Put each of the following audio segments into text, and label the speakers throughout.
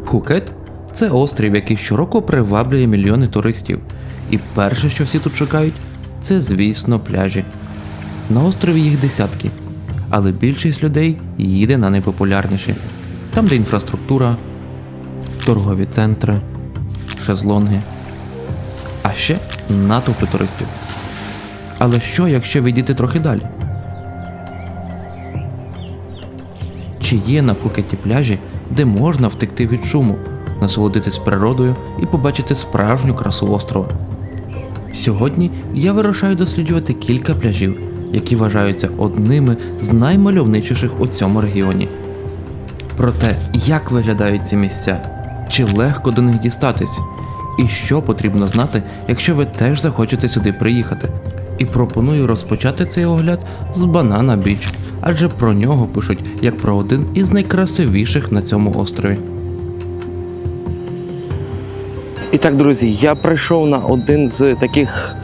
Speaker 1: Пхукет – це острів, який щороку приваблює мільйони туристів. І перше, що всі тут шукають, це, звісно, пляжі. На острові їх десятки, але більшість людей їде на найпопулярніші. Там, де інфраструктура, торгові центри, шезлонги, а ще натовпи туристів. Але що, якщо відійти трохи далі? Чи є на Пхукеті пляжі, де можна втекти від шуму, насолодитись природою і побачити справжню красу острова? Сьогодні я вирушаю досліджувати кілька пляжів, які вважаються одними з наймальовничіших у цьому регіоні. Про те, як виглядають ці місця, чи легко до них дістатись, і що потрібно знати, якщо ви теж захочете сюди приїхати. І пропоную розпочати цей огляд з Банана Біч, адже про нього пишуть як про один із найкрасивіших на цьому острові.
Speaker 2: І так, друзі, я прийшов на один з таких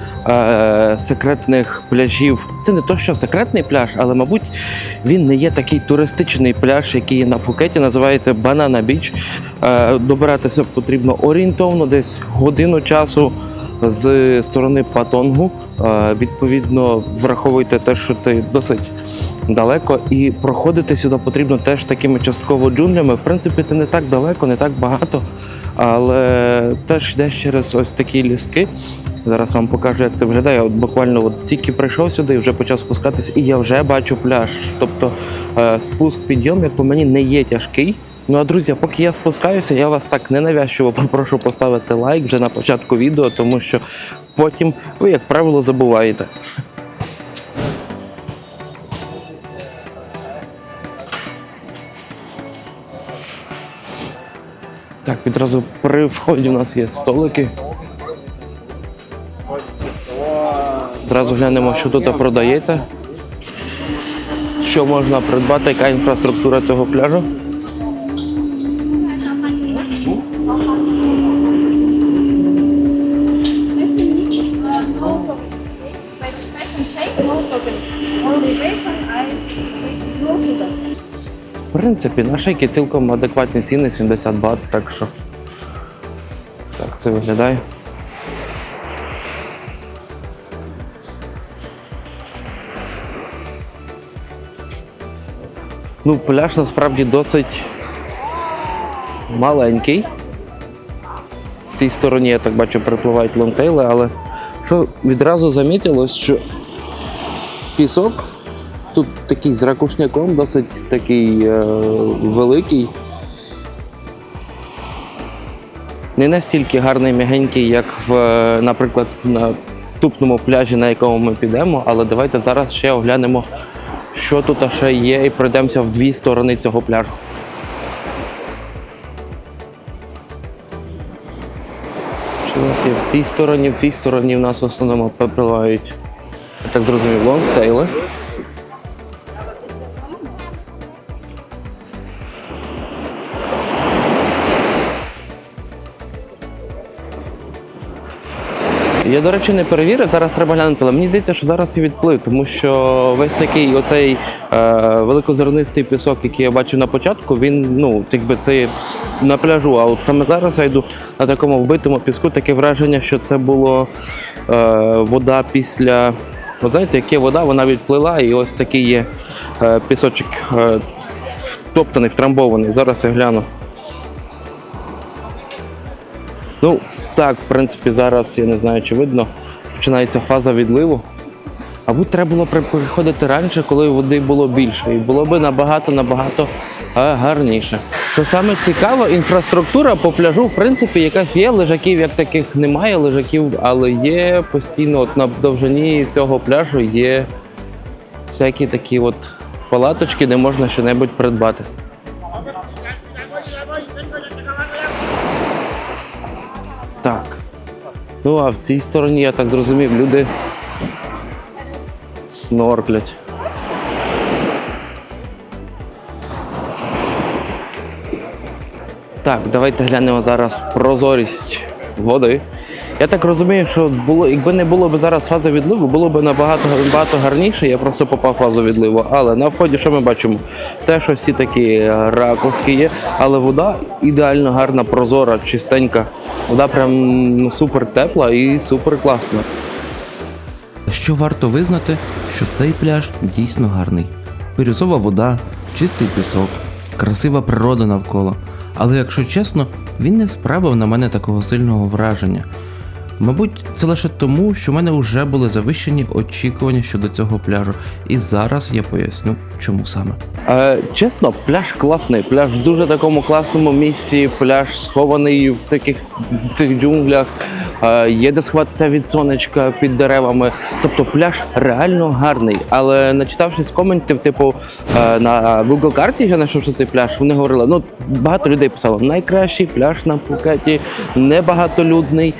Speaker 2: секретних пляжів. Це не то, що секретний пляж, але, мабуть, він не є такий туристичний пляж, який є на Пхукеті, називається Банана Біч. Добиратися потрібно орієнтовно десь годину часу з сторони Патонгу. Відповідно, враховуйте те, що це досить далеко, і проходити сюди потрібно теж такими частково джунглями. В принципі, це не так далеко, не так багато, але теж йдеш через ось такі ліски. Зараз вам покажу, як це виглядає. От буквально тільки прийшов сюди і вже почав спускатися, і я вже бачу пляж. Тобто спуск-підйом, як по мені, не є тяжкий. Ну а, друзі, поки я спускаюся, я вас так ненавязчиво попрошу поставити лайк вже на початку відео, тому що потім ви, як правило, забуваєте. Так, відразу при вході у нас є столики. Зразу глянемо, що тут продається, що можна придбати, яка інфраструктура цього пляжу. В принципі, на шейки цілком адекватні ціни, 70 бат, так що так це виглядає. Ну, пляж насправді досить маленький. В цій стороні, я так бачу, припливають лонгтейли, але що відразу замітилось, що пісок тут такий з ракушняком, досить такий великий. Не настільки гарний, м'ягенький, як наприклад, на наступному пляжі, на якому ми підемо, але давайте зараз ще оглянемо, що тут ще є, і пройдемося в дві сторони цього пляжу. Що у нас є в цій стороні в нас в основному припливають, я так зрозумів, лонгтейли. Я, до речі, не перевірив, зараз треба глянути, але мені здається, що зараз і відплив, тому що весь такий оцей великозернистий пісок, який я бачив на початку, він, ну, якби це на пляжу, а от саме зараз я йду на такому вбитому піску, таке враження, що це було вода після, от знаєте, як є вода, вона відплила, і ось такий є пісочок втоптаний, втрамбований, зараз я гляну. Ну, так, в принципі, зараз, я не знаю, чи видно, починається фаза відливу. Або треба було приходити раніше, коли води було більше, і було б набагато гарніше. Що саме цікаво, інфраструктура по пляжу, в принципі, якась є, лежаків як таких немає, лежаків, але є постійно, от на довжині цього пляжу є всякі такі от палаточки, де можна щось придбати. Так. Ну, а в цій стороні, я так зрозумів, люди снорклять. Так, давайте глянемо зараз прозорість води. Я так розумію, що якби не було б зараз фази відливу, було б набагато гарніше, я просто попав в фазу відливу. Але на вході що ми бачимо? Те, що всі такі ракушки є, але вода ідеально гарна, прозора, чистенька. Вода прям супер тепла і супер класна.
Speaker 1: Що варто визнати, що цей пляж дійсно гарний. Бірюзова вода, чистий пісок, красива природа навколо. Але якщо чесно, він не справив на мене такого сильного враження. Мабуть, це лише тому, що в мене вже були завищені очікування щодо цього пляжу. І зараз я поясню, чому саме.
Speaker 2: Чесно, пляж класний, пляж в дуже такому класному місці, пляж схований в таких джунглях, є де сховатися від сонечка під деревами. Тобто пляж реально гарний. Але начитавшись коментів, типу на Google карті, я знайшов цей пляж, вони говорили, багато людей писало, найкращий пляж на Пхукеті, небагатолюдний.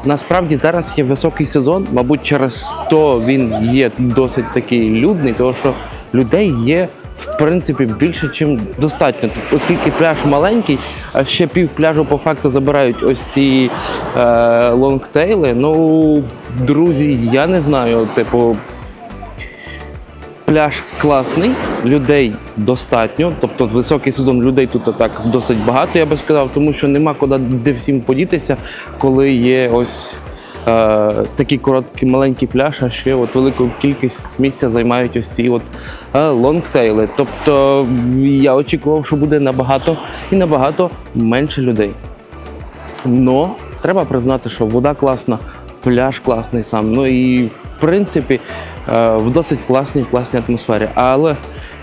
Speaker 2: Насправді зараз є високий сезон, мабуть, через то він є досить такий людний, тому що людей є в принципі більше, ніж достатньо. Оскільки пляж маленький, а ще пів пляжу по факту забирають ось ці лонгтейли. Друзі, я не знаю, пляж класний, людей достатньо, тобто високий сезон людей тут так досить багато, я би сказав, тому що нема куди де всім подітися, коли є ось такий короткий маленький пляж, а ще велику кількість місця займають ось ці лонгтейли. Тобто я очікував, що буде набагато менше людей. Но треба признати, що вода класна, пляж класний сам, і в принципі в досить класній атмосфері. Але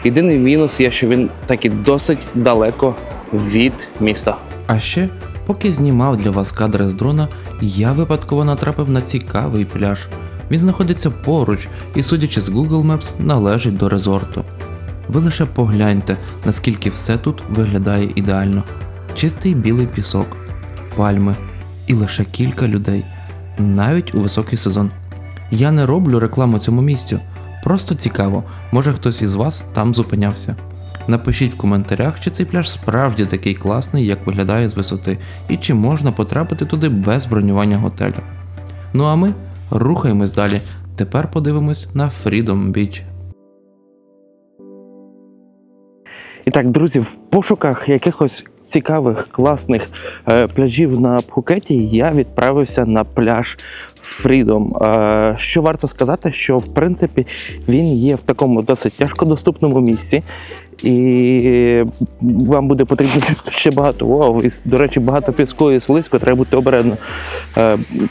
Speaker 2: єдиний мінус є, що він таки досить далеко від міста.
Speaker 1: А ще, поки знімав для вас кадри з дрона, я випадково натрапив на цікавий пляж. Він знаходиться поруч і, судячи з Google Maps, належить до резорту. Ви лише погляньте, наскільки все тут виглядає ідеально. Чистий білий пісок, пальми і лише кілька людей. Навіть у високий сезон. Я не роблю рекламу цьому місцю. Просто цікаво, може хтось із вас там зупинявся. Напишіть в коментарях, чи цей пляж справді такий класний, як виглядає з висоти, і чи можна потрапити туди без бронювання готелю. А ми рухаємось далі. Тепер подивимось на Freedom Beach.
Speaker 2: І так, друзі, в пошуках якихось цікавих, класних пляжів на Пхукеті я відправився на пляж Freedom. Що варто сказати, що в принципі він є в такому досить тяжкодоступному місці. І вам буде потрібно ще багато, до речі, багато піску і слизько, треба бути обережно.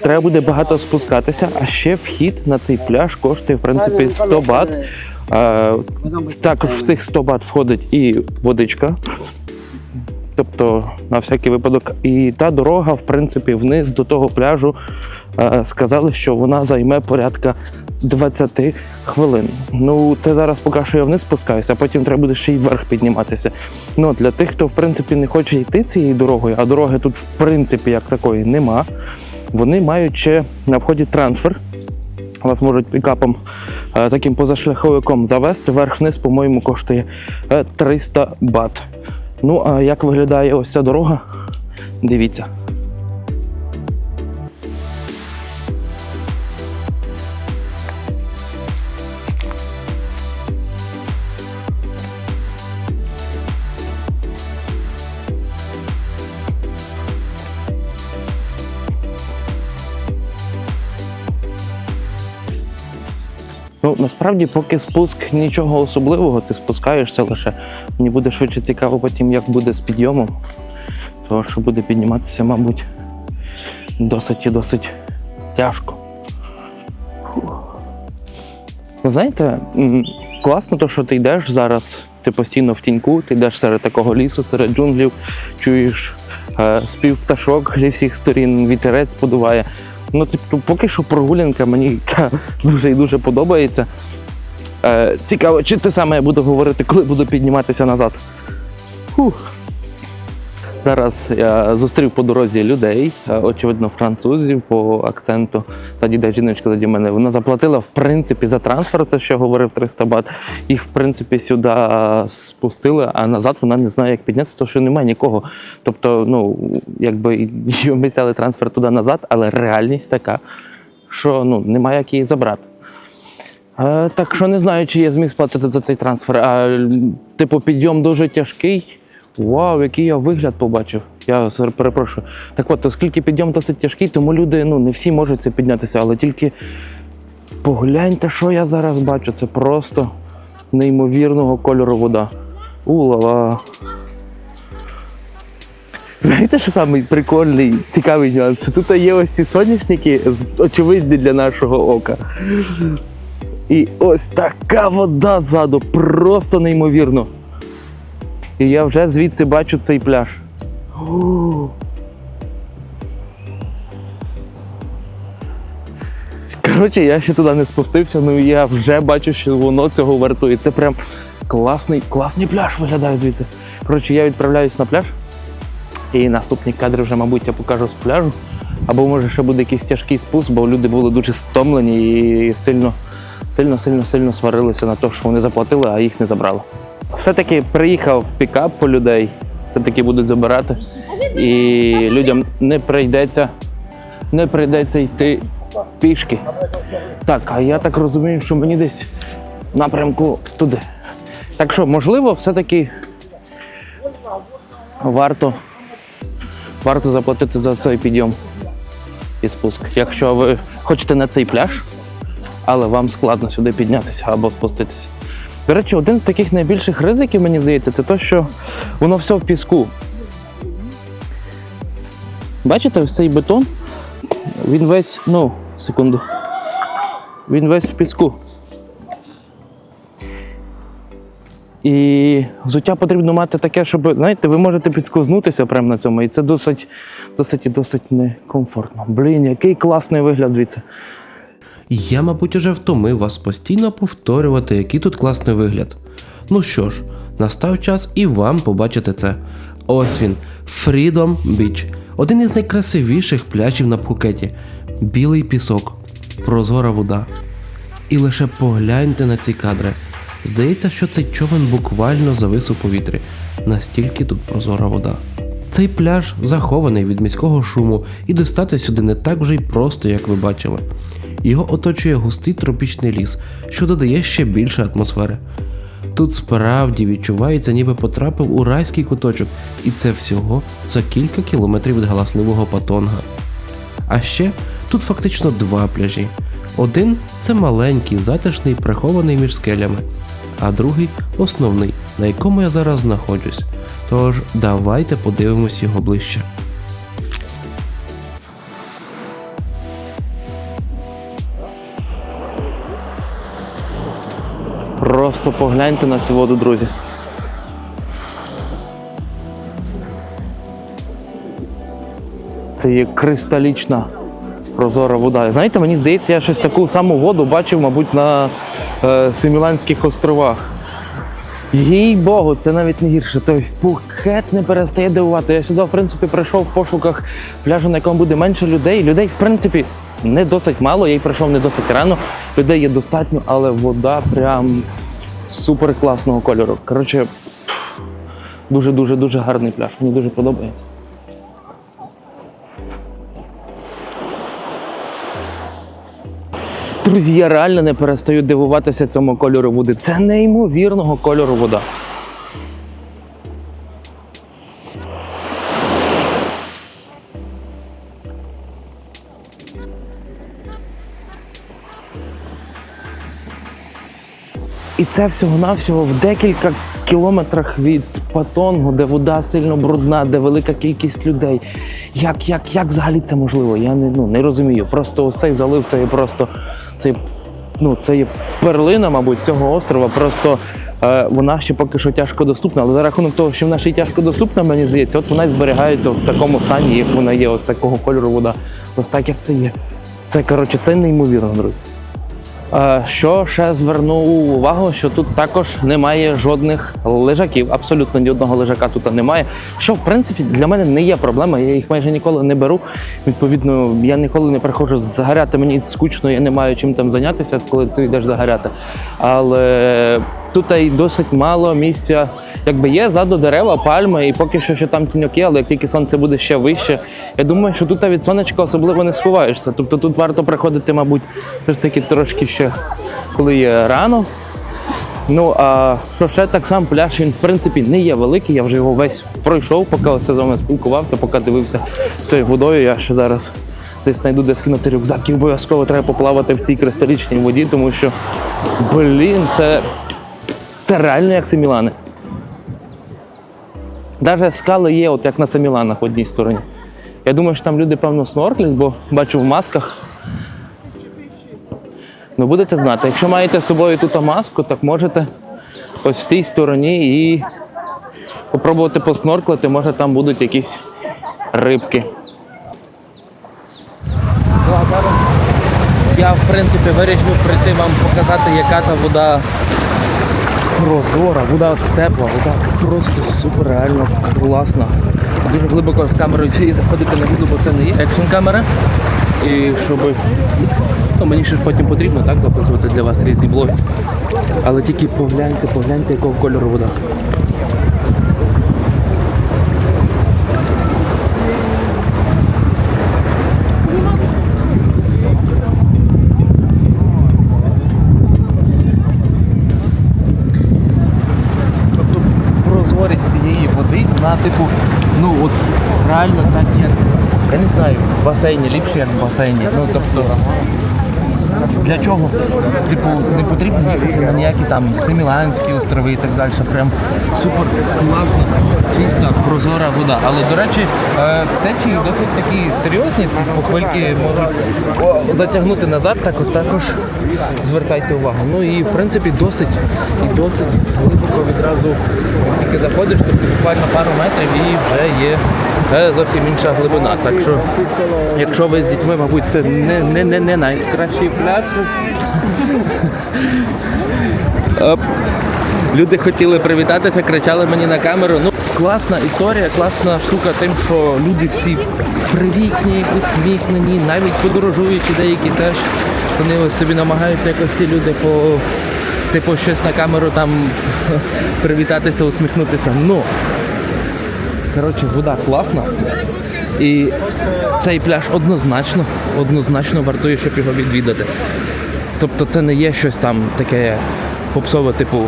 Speaker 2: Треба буде багато спускатися, а ще вхід на цей пляж коштує в принципі 100 бат. Також в цих 100 бат входить і водичка, тобто на всякий випадок. І та дорога, в принципі, вниз до того пляжу сказали, що вона займе порядка 20 хвилин. Це зараз поки що я вниз спускаюся, а потім треба буде ще й вверх підніматися. Для тих, хто, в принципі, не хоче йти цією дорогою, а дороги тут, в принципі, як такої нема, вони мають ще на вході трансфер. Вас можуть пікапом, таким позашляховиком завести, вверх-вниз, по-моєму, коштує 300 бат. А як виглядає ось ця дорога? Дивіться. Насправді, поки спуск нічого особливого, ти спускаєшся лише. Мені буде швидше цікаво потім, як буде з підйомом. Тому що буде підніматися, мабуть, досить тяжко. Ви знаєте, класно то, що ти йдеш зараз, ти постійно в тіньку, ти йдеш серед такого лісу, серед джунглів, чуєш спів пташок зі всіх сторін, вітерець подуває. Поки що прогулянка мені дуже і дуже подобається. Цікаво, чи те саме я буду говорити, коли буду підніматися назад. Зараз я зустрів по дорозі людей, очевидно, французів по акценту. Ззаді йде жіночка заді мене. Вона заплатила, в принципі, за трансфер, це що говорив 300 бат. Їх, в принципі, сюди спустили, а назад вона не знає, як піднятися, тому що немає нікого. Тобто, ну, якби їй обіцяли трансфер туди-назад, але реальність така, що ну, немає як її забрати. Так що не знаю, чи є зміг платити за цей трансфер. Типу, підйом дуже тяжкий. Вау, який я вигляд побачив. Я перепрошую. Так от, оскільки підйом досить тяжкий, тому люди, ну, не всі можуть це піднятися, але тільки погляньте, що я зараз бачу. Це просто неймовірного кольору вода. Ула-ла. Знаєте, що самий прикольний, цікавий нюанс? Що тут є ось ці соняшники, очевидні для нашого ока. І ось така вода ззаду, просто неймовірно. І я вже звідси бачу цей пляж. Коротше, я ще туди не спустився, ну і я вже бачу, що воно цього вартує. Це прям класний пляж виглядає звідси. Коротше, я відправляюсь на пляж. І наступні кадри вже, мабуть, я покажу з пляжу. Або може ще буде якийсь тяжкий спуск, бо люди були дуже стомлені і сильно сварилися на те, що вони заплатили, а їх не забрали. Все-таки приїхав пікап по людей, все-таки будуть забирати. І людям не прийдеться йти пішки. Так, а я так розумію, що мені десь в напрямку туди. Так що, можливо, все-таки варто заплатити за цей підйом і спуск. Якщо ви хочете на цей пляж, але вам складно сюди піднятися або спуститися. До речі, один з таких найбільших ризиків, мені здається, це те, що воно все в піску. Бачите, ось цей бетон, він весь, він весь в піску. І взуття потрібно мати таке, щоб, знаєте, ви можете підскознутися прямо на цьому, і це досить некомфортно. Блін, який класний вигляд звідси.
Speaker 1: Я, мабуть, уже втомив вас постійно повторювати, який тут класний вигляд. Ну що ж, настав час і вам побачити це. Ось він, Freedom Beach. Один із найкрасивіших пляжів на Пхукеті. Білий пісок, прозора вода. І лише погляньте на ці кадри. Здається, що цей човен буквально завис у повітрі. Настільки тут прозора вода. Цей пляж захований від міського шуму, і достати сюди не так вже й просто, як ви бачили. Його оточує густий тропічний ліс, що додає ще більше атмосфери. Тут справді відчувається, ніби потрапив у райський куточок, і це всього за кілька кілометрів від галасливого Патонга. А ще тут фактично два пляжі. Один – це маленький, затишний, прихований між скелями, а другий – основний, на якому я зараз знаходжусь. Тож, давайте подивимось його ближче.
Speaker 2: Просто погляньте на цю воду, друзі. Це є кристалічна прозора вода. Знаєте, мені здається, я щось таку саму воду бачив, мабуть, на Семіланських островах. Їй-богу, це навіть не гірше. Тобто Пхукет не перестає дивувати. Я сюди, в принципі, прийшов в пошуках пляжу, на якому буде менше людей. Людей, в принципі, не досить мало, я й прийшов не досить рано. Людей є достатньо, але вода прям супер класного кольору. Коротше, дуже гарний пляж. Мені дуже подобається. Друзі, я реально не перестаю дивуватися цьому кольору води. Це неймовірного кольору вода. І це всього-навсього в декілька кілометрах від Патонгу, де вода сильно брудна, де велика кількість людей. Як взагалі це можливо? Я не розумію. Просто ось цей залив, це є просто... Це є перлина, мабуть, цього острова. Просто вона ще поки що тяжко доступна. Але за рахунок того, що вона ще й тяжко доступна, мені здається, от вона і зберігається в такому стані, як вона є, ось такого кольору вода. Ось так, як це є. Це неймовірно, друзі. Що ще звернув увагу, що тут також немає жодних лежаків, абсолютно ні одного лежака тут немає. Що, в принципі, для мене не є проблема, я їх майже ніколи не беру. Відповідно, я ніколи не приходжу загоряти, мені скучно, я не маю чим там зайнятися, коли ти йдеш загоряти. Але тут і досить мало місця, якби є ззаду дерева, пальми, і поки що ще там тіньок є, але як тільки сонце буде ще вище, я думаю, що тут від сонечка особливо не сховаєшся. Тобто тут варто приходити, мабуть, все ж таки трошки ще, коли є рано. Ну, а що ще, так сам пляж, він в принципі не є великий, я вже його весь пройшов, поки ось з вами спілкувався, поки дивився цією водою, я ще зараз десь знайду, де скинути рюкзак, і обов'язково треба поплавати в цій кристалічній воді, тому що, це реально як Семілани. Навіть скали є, от як на Семіланах в одній стороні. Я думаю, що там люди, певно, снорклять, бо бачу в масках. Ну, будете знати, якщо маєте з собою тут маску, так можете ось в цій стороні і попробувати поснорклити, може там будуть якісь рибки. Ну, а зараз я, в принципі, вирішив прийти вам показати, яка та вода прозора, вода тепла, вода просто супер, реально класна. Дуже глибоко з камерою цієї заходити не буду, бо це не є екшн камера. І щоб мені ще потім потрібно так записувати для вас різні блоги. Але тільки погляньте, якого кольору вода. Тобто прозорість цієї води, вона типу, ну от реально так як, я не знаю, в басейні ліпше, як в басейні. Ну тобто, для чого? Типу, не потрібно їхати на ніякі там Семіланські острови і так далі. Прям супер класна, чиста, прозора вода. Але, до речі, течії досить такі серйозні, типу, хвильки можуть затягнути назад, також звертайте увагу. Ну і в принципі досить глибоко відразу тільки заходиш, тобто буквально пару метрів і вже є зовсім інша глибина. Так що, якщо ви з дітьми, мабуть, це не найкращий пляж. Люди хотіли привітатися, кричали мені на камеру. Ну, класна історія, класна штука тим, що люди всі привітні, усміхнені, навіть подорожуючи деякі теж. Вони ось собі намагаються якось ці люди типу щось на камеру там привітатися, усміхнутися. Ну, коротше, вода класна. І цей пляж однозначно вартує, щоб його відвідати. Тобто це не є щось там таке попсове, типу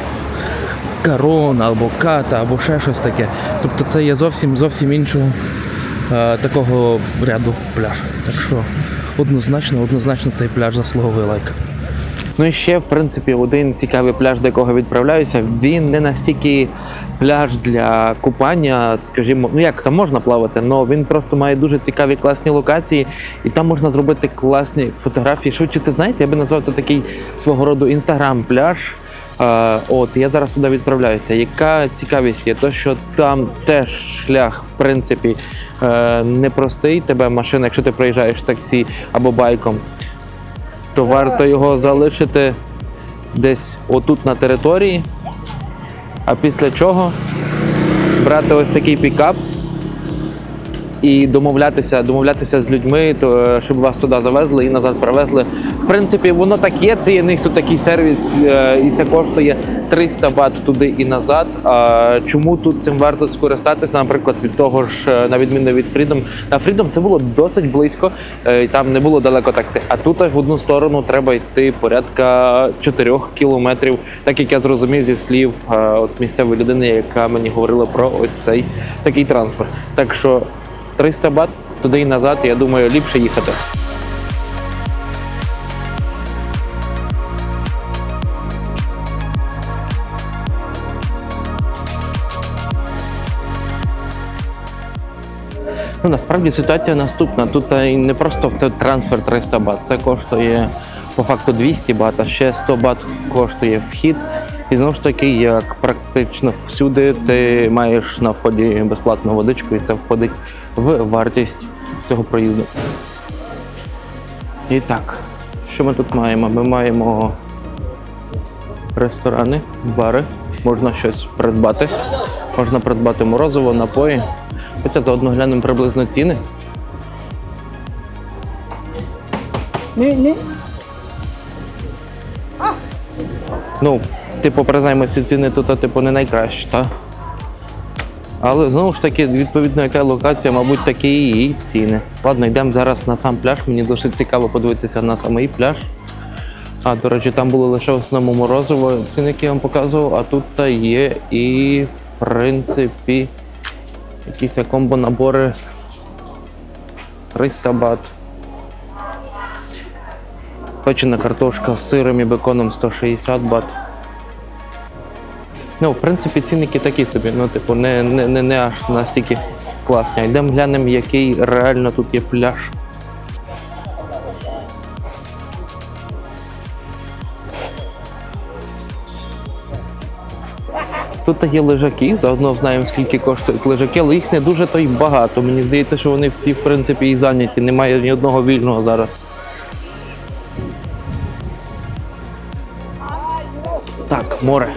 Speaker 2: Карон або Ката, або ще щось таке. Тобто це є зовсім іншого такого ряду пляж. Так що однозначно цей пляж заслуговує лайк. Ну і ще, в принципі, один цікавий пляж, до якого відправляюся, він не настільки пляж для купання, скажімо, ну як там можна плавати, але він просто має дуже цікаві, класні локації, і там можна зробити класні фотографії. Швидше це, знаєте, я би назвав це такий свого роду інстаграм-пляж. От, я зараз туди відправляюся. Яка цікавість є? То, що там теж шлях, в принципі, непростий. Тебе машина, якщо ти приїжджаєш таксі або байком, то варто його залишити десь отут на території, а після чого брати ось такий пікап і домовлятися з людьми, щоб вас туди завезли і назад привезли. В принципі, воно так є, це є них тут такий сервіс, і це коштує 300 бат туди і назад. Чому тут цим варто скористатися, наприклад, від того ж, на відміну від Freedom. На Freedom це було досить близько, і там не було далеко так. А тут в одну сторону треба йти порядка 4 кілометрів, так як я зрозумів зі слів от місцевої людини, яка мені говорила про ось цей такий транспорт. Так що 300 бат туди і назад, я думаю, ліпше їхати. Ну, насправді ситуація наступна. Тут і не просто це трансфер 300 бат, це коштує по факту 200 бат, а ще 100 бат коштує вхід. І знову ж таки, як практично всюди, ти маєш на вході безплатну водичку, і це входить в вартість цього проїзду. І так, що ми тут маємо? Ми маємо ресторани, бари, можна щось придбати. Можна придбати морозиво, напої. Хоча заодно глянемо приблизно ціни. Ну, типу, признаємося, ціни тут, типу, не найкращі, так? Але знову ж таки, відповідно, яка локація, мабуть, такі і ціни. Ладно, йдемо зараз на сам пляж. Мені досить цікаво подивитися на самий пляж. А, до речі, там були лише в основному морозиво, ціни, які я вам показував, а тут є і, в принципі, якісь комбо-набори 300 бат. Печена картошка з сиром і беконом 160 бат. Ну, в принципі, цінники такі собі, ну, типу, не аж настільки класні. Йдемо глянемо, який реально тут є пляж. Тут є лежаки, заодно знаємо, скільки коштують лежаки, але їх не дуже то й багато. Мені здається, що вони всі, в принципі, і зайняті, немає ні одного вільного зараз. Так, море.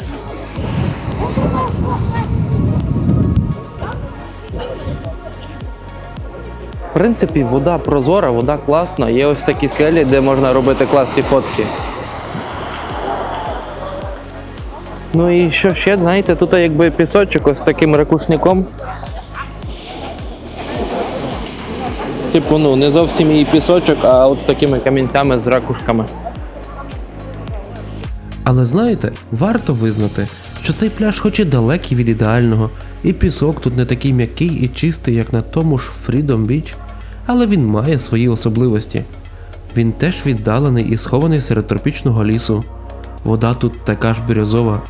Speaker 2: В принципі, вода прозора, вода класна. Є ось такі скелі, де можна робити класні фотки. Ну і що ще, знаєте, тут якби пісочок ось таким ракушником. Типу, ну, не зовсім і пісочок, а от з такими камінцями з ракушками.
Speaker 1: Але знаєте, варто визнати, що цей пляж хоч і далекий від ідеального, і пісок тут не такий м'який і чистий, як на тому ж Freedom Beach, але він має свої особливості. Він теж віддалений і схований серед тропічного лісу. Вода тут така ж бірюзова,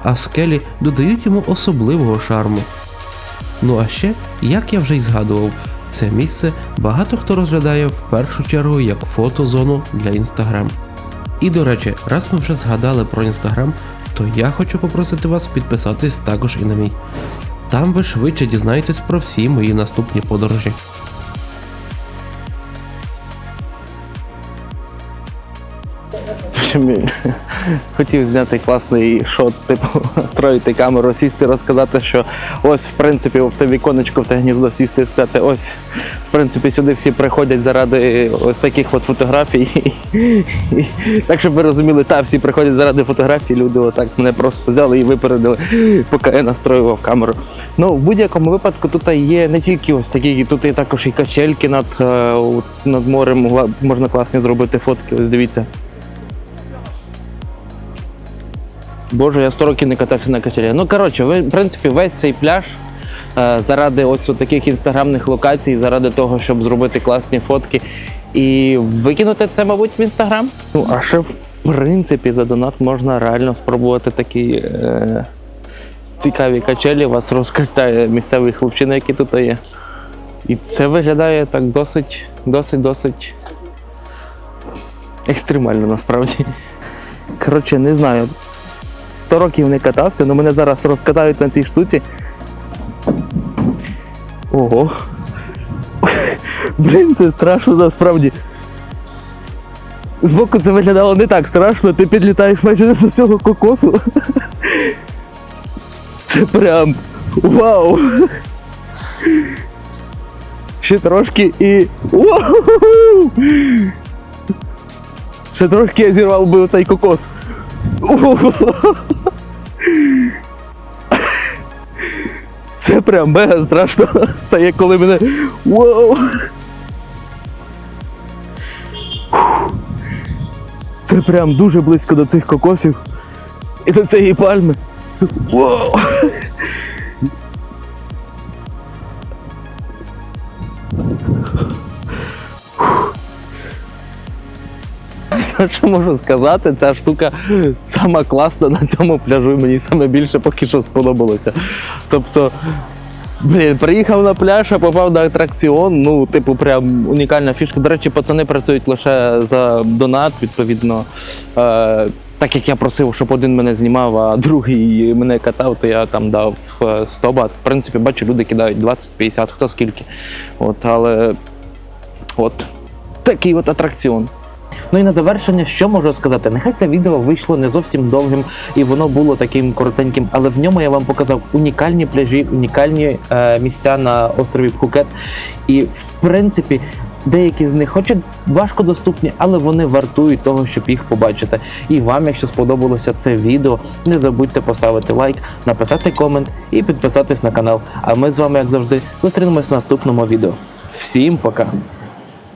Speaker 1: а скелі додають йому особливого шарму. Ну а ще, як я вже й згадував, це місце багато хто розглядає в першу чергу як фотозону для Instagram. І до речі, раз ми вже згадали про Instagram, то я хочу попросити вас підписатись також і на мій. Там ви швидше дізнаєтесь про всі мої наступні подорожі.
Speaker 2: Хотів зняти класний шот, типу, настроїти камеру, сісти, розказати, що ось, в принципі, в те віконечко, в те гніздо сісти і сказати, ось, в принципі, сюди всі приходять заради ось таких от фотографій. Так, щоб ви розуміли, та, всі приходять заради фотографій, люди отак мене просто взяли і випередили, поки я настроював камеру. Ну, в будь-якому випадку тут є не тільки ось такі, тут є також і качельки над морем, можна класні зробити фотки, ось дивіться. Боже, я 100 років не катався на качелі. Ну, коротше, в принципі, весь цей пляж заради ось таких інстаграмних локацій, заради того, щоб зробити класні фотки і викинути це, мабуть, в інстаграм. Ну, а ще, в принципі, за донат можна реально спробувати такі цікаві качелі. Вас розкатає місцевий хлопчина, який тут є. І це виглядає так досить екстремально, насправді. Коротше, не знаю. 100 років не катався, але мене зараз розкатають на цій штуці. Ого. Блін, це страшно насправді. Збоку це виглядало не так страшно, ти підлітаєш майже до цього кокосу. Це прям вау! Ще трошки і... Вау! Ще трошки я зірвав би оцей кокос. Це прям мега страшно стає, коли мене... Вау! Це прям дуже близько до цих кокосів і до цієї пальми. Вау! Все, що можу сказати, ця штука сама класна на цьому пляжу, мені саме більше поки що сподобалося. Тобто, блін, приїхав на пляж, а попав на атракціон, ну, типу, прям унікальна фішка. До речі, пацани працюють лише за донат, відповідно. Так як я просив, щоб один мене знімав, а другий мене катав, то я там дав 100 бат. В принципі, бачу, люди кидають 20-50, хто скільки. От, але от такий от атракціон. Ну і на завершення, що можу сказати? Нехай це відео вийшло не зовсім довгим і воно було таким коротеньким, але в ньому я вам показав унікальні пляжі, унікальні місця на острові Пхукет. І в принципі, деякі з них, хоч і важко доступні, але вони вартують того, щоб їх побачити. І вам, якщо сподобалося це відео, не забудьте поставити лайк, написати комент і підписатись на канал. А ми з вами, як завжди, зустрінемось в наступному відео. Всім пока!